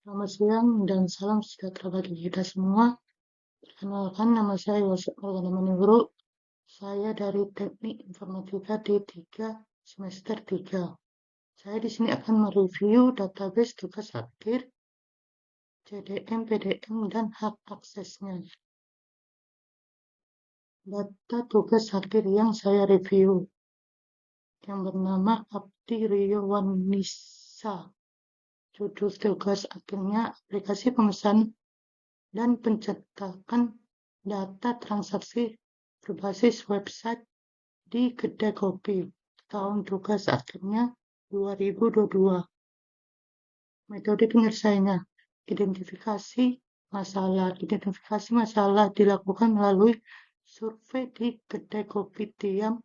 Selamat siang dan salam sejahtera bagi kita semua. Perkenalkan, nama saya Yosef Nurul. Saya dari Teknik Informatika D3 semester 3. Saya di sini akan mereview database tugas akhir, CDM, PDM, dan hak aksesnya. Data tugas akhir yang saya review yang bernama Abdi Rio Wanisa. Judul tugas akhirnya aplikasi pemesan dan pencetakan data transaksi berbasis website di kedai kopi. Tahun tugas akhirnya 2022. Metode penyelesaiannya, identifikasi masalah. Identifikasi masalah dilakukan melalui survei di kedai kopi Tiam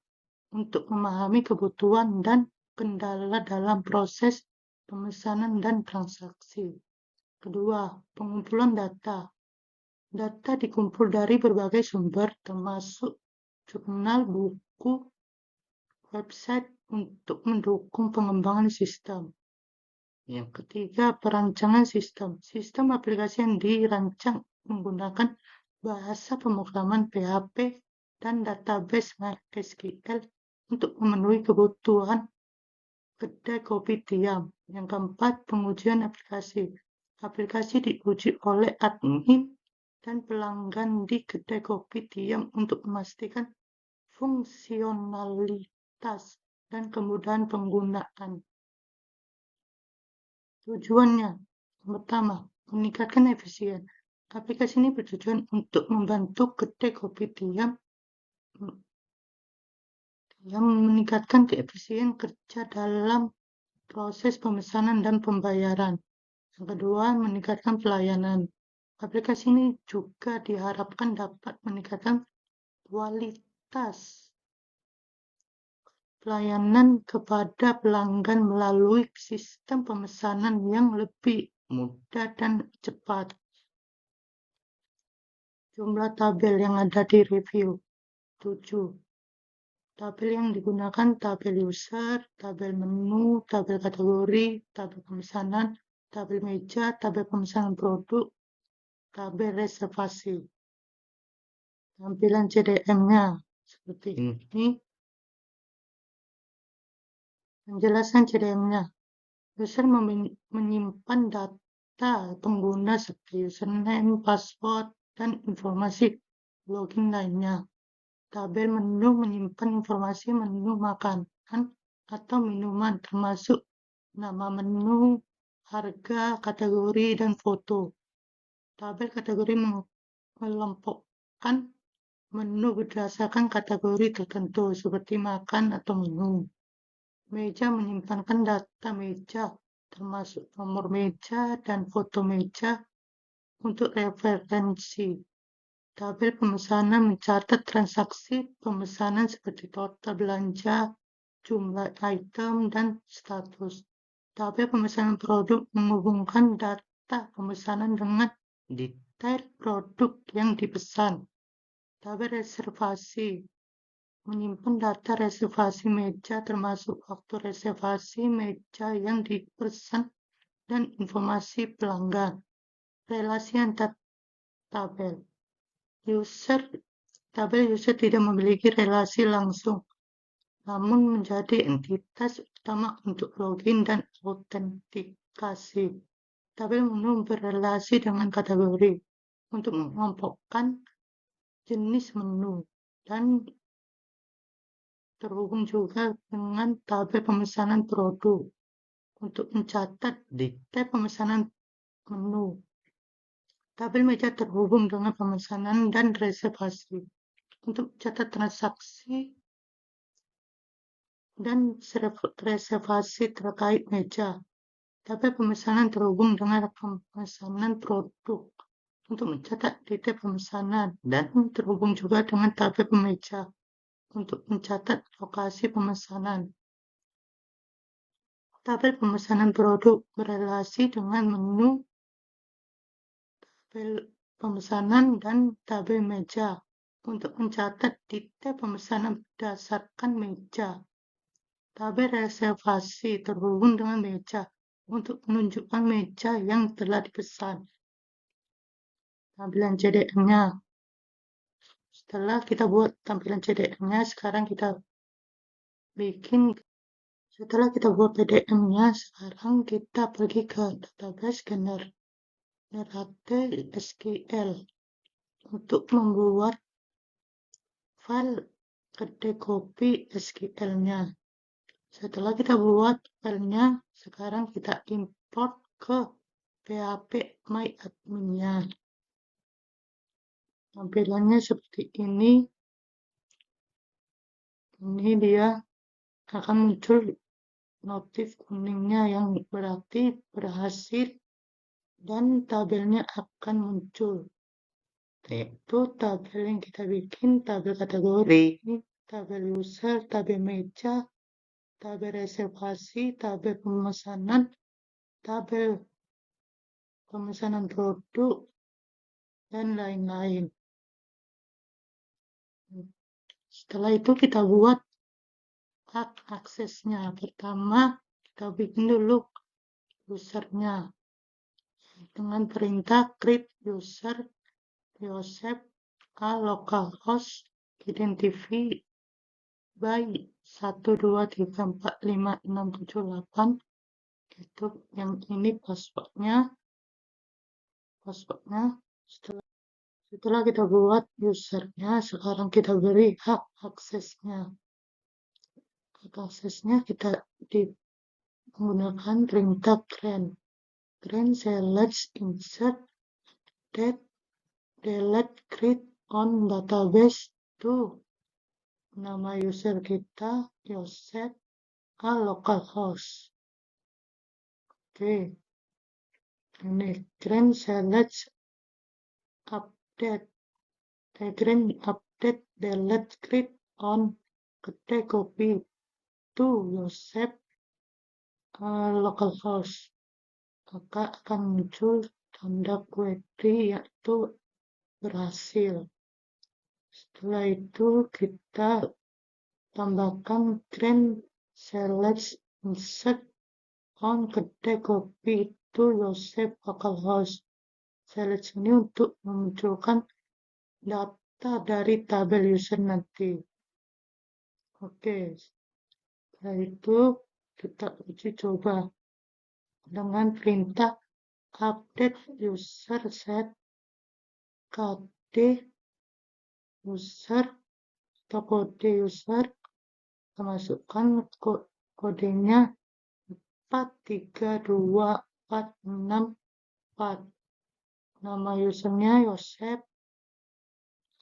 untuk memahami kebutuhan dan kendala dalam proses pemesanan dan transaksi. Kedua, pengumpulan data. Data dikumpul dari berbagai sumber, termasuk jurnal, buku, website untuk mendukung pengembangan sistem. Yang ketiga, perancangan sistem. Sistem aplikasi yang dirancang menggunakan bahasa pemrograman PHP dan database MySQL untuk memenuhi kebutuhan kedai kopi Tiam. Yang keempat, pengujian aplikasi. Aplikasi diuji oleh admin dan pelanggan di kedai kopi Tiam untuk memastikan fungsionalitas dan kemudahan penggunaan. Tujuannya, pertama, meningkatkan efisien. Aplikasi ini bertujuan untuk membantu kedai kopi Tiam yang meningkatkan keefisien kerja dalam proses pemesanan dan pembayaran. Yang kedua, meningkatkan pelayanan. Aplikasi ini juga diharapkan dapat meningkatkan kualitas pelayanan kepada pelanggan melalui sistem pemesanan yang lebih mudah dan cepat. Jumlah tabel yang ada di review 7. Tabel yang digunakan tabel user, tabel menu, tabel kategori, tabel pemesanan, tabel meja, tabel pemesanan produk, tabel reservasi. Tampilan CDM-nya seperti ini. Penjelasan CDM-nya. User menyimpan data pengguna seperti username, password, dan informasi login lainnya. Tabel menu menyimpan informasi menu makanan atau minuman, termasuk nama menu, harga, kategori, dan foto. Tabel kategori mengelompokkan menu berdasarkan kategori tertentu, seperti makan atau minum. Meja menyimpan data meja, termasuk nomor meja dan foto meja untuk referensi. Tabel pemesanan mencatat transaksi pemesanan seperti total belanja, jumlah item, dan status. Tabel pemesanan produk menghubungkan data pemesanan dengan detail produk yang dipesan. Tabel reservasi menyimpan data reservasi meja termasuk waktu reservasi meja yang dipesan dan informasi pelanggan. Relasi antar tabel. Tabel user tidak memiliki relasi langsung, namun menjadi entitas utama untuk login dan autentikasi. Tabel menu berrelasi dengan kategori untuk mengelompokkan jenis menu dan terhubung juga dengan tabel pemesanan produk untuk mencatat detail pemesanan menu. Tabel meja terhubung dengan pemesanan dan reservasi untuk mencatat transaksi dan reservasi terkait meja. Tabel pemesanan terhubung dengan pemesanan produk untuk mencatat detail pemesanan dan terhubung juga dengan tabel pemeja untuk mencatat lokasi pemesanan. Tabel pemesanan produk berrelasi dengan menu, tabel pemesanan, dan tabel meja untuk mencatat detail pemesanan berdasarkan meja. Tabel reservasi terhubung dengan meja untuk menunjukkan meja yang telah dipesan. Tampilan CDM-nya. Setelah kita buat tampilan CDM-nya, sekarang kita bikin. Setelah kita buat PDM-nya, sekarang kita pergi ke database generate SQL untuk membuat file kedai kopi SQL-nya. Setelah kita buat filenya, sekarang kita import ke PHP MyAdmin-nya. Tampilannya seperti ini. Ini dia akan muncul notif kuningnya yang berarti berhasil, dan tabelnya akan muncul. Yaitu tabel yang kita bikin, tabel kategori, tabel user, tabel meja, tabel reservasi, tabel pemesanan, tabel pemesanan produk, dan lain-lain. Setelah itu kita buat hak aksesnya. Pertama, kita bikin dulu usernya dengan perintah create user Yosef a localhost identify by 1234567 itu yang ini passwordnya. Setelah kita buat usernya, sekarang kita beri hak aksesnya. Hak aksesnya kita menggunakan perintah grant select insert delete create on database to nama user kita Yosef a localhost. Oke, ini grant select update delete create on kedai kopi to Yosef localhost. Maka akan muncul tanda query yaitu berhasil. Setelah itu kita tambahkan grant select insert on kedai kopi to Yosef localhost. Select ini untuk memunculkan data dari tabel user nanti. Oke, setelah itu kita uji coba dengan perintah update user set kd user atau kode user. Kita masukkan kodenya 432464. Nama usernya Yosef.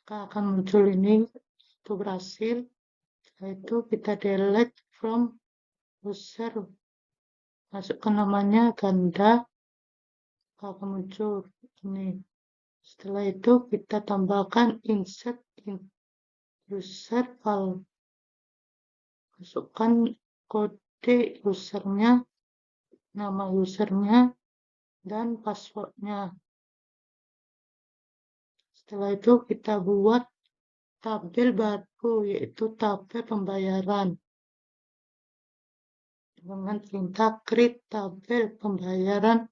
Maka akan muncul ini, itu berhasil. Setelah itu kita delete from user, masukkan namanya ganda, akan muncul ini. Setelah itu kita tambahkan insert user file, masukkan kode usernya, nama usernya, dan passwordnya. Setelah itu kita buat tabel baru, yaitu tabel pembayaran. Dengan perintah create tabel pembayaran,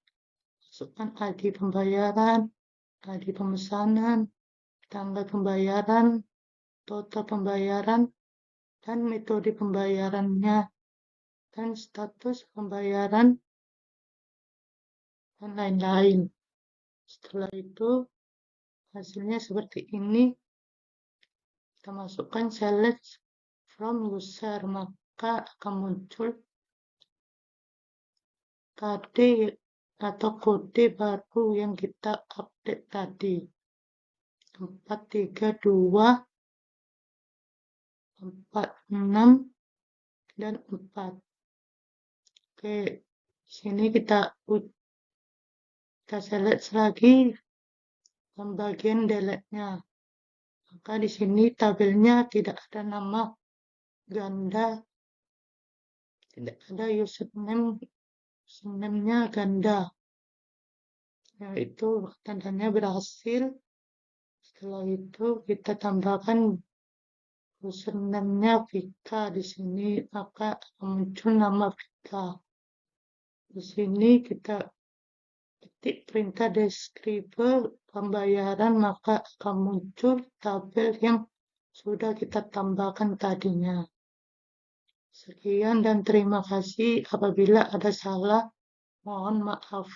masukkan ID pembayaran, ID pemesanan, tanggal pembayaran, total pembayaran, dan metode pembayarannya, dan status pembayaran, dan lain-lain. Setelah itu hasilnya seperti ini. Kita masukkan select from user, maka akan muncul kode atau kode baru yang kita update tadi, 43246 dan 4. Oke, sini kita select lagi bagian delete-nya. Maka di sini tabelnya tidak ada nama ganda, tidak ada username-nya ganda, yaitu tandanya berhasil. Setelah itu kita tambahkan username-nya Vika di sini, maka akan muncul nama Vika. Di sini kita ketik perintah deskripsi pembayaran, maka akan muncul tabel yang sudah kita tambahkan tadinya. Sekian dan terima kasih. Apabila ada salah, mohon maaf.